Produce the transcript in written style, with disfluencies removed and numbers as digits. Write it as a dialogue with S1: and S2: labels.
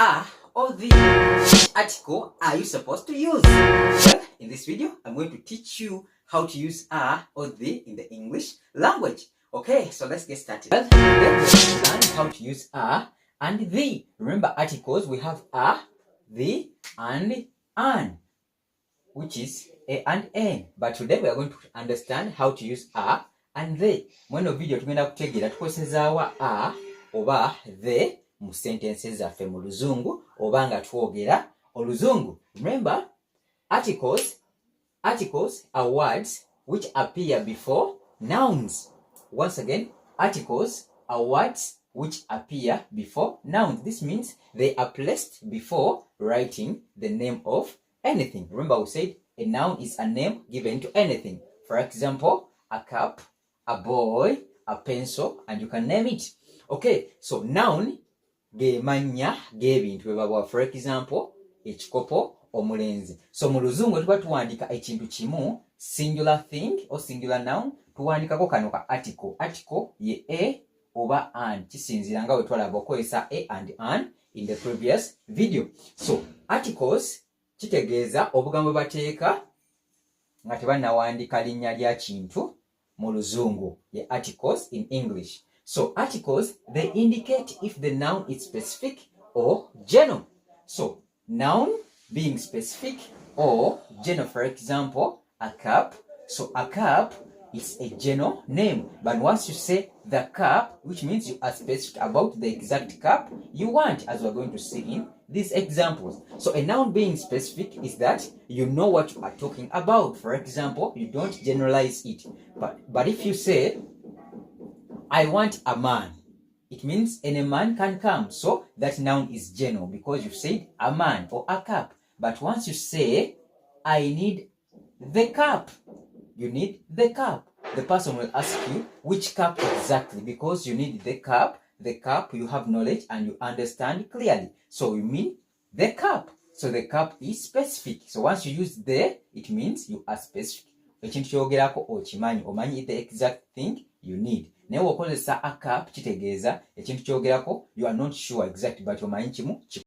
S1: are or the article are you supposed to use? Well, in this video, I'm going to teach you how to use are or the in the English language. Okay, so let's get started. Well, let's learn how to use are and the. Remember, articles, we have are, the, and an, which is a and n. But today we are going to understand how to use are and the. Mweno video tugenda kutegera tukozesezaawa are oba the mu sentences zaffe mu Luzungu oba nga twogera Oluzungu. Remember, articles are words which appear before nouns. Once again, articles are words which appear before nouns. This means they are placed before writing the name of anything. Remember, we said a noun is a name given to anything. For example, a cup, a boy, a pencil, and you can name it. Okay, so noun ge manya g'ebintu bye. For example, ekikopo, omulenzi. So mu Luzungu tuba tuwandika ekintu kimu, singular thing or singular noun, tuwandikako kano ka article. Article ye a oba an. Kisinzira nga we twalaba okozesa a and an in the previous video. So articles kitegeeza obugambo bateeka nga tebannawandika linnya lya kintu mu Luzungu, ye articles in English. So articles, they indicate if the noun is specific or general. So noun being specific or general. For example, a cup. So a cup is a general name. But once you say the cup, which means you are specific about the exact cup you want, as we're going to see in these examples. So a noun being specific is that you know what you are talking about. For example, you don't generalize it. But if you say, I want a man, it means any man can come. So that noun is general because you said a man or a cup. But once you say, I need the cup, you need the cup, the person will ask you which cup exactly, because you need the cup you have knowledge and you understand clearly. So you mean the cup. So the cup is specific. So once you use the, it means you are specific. Ekintu kyogerako okimanyi, omanyi the exact thing you need. Naye okozesa a cup kitegeeza ekintu kyogerako you are not sure exact but omanyi kimu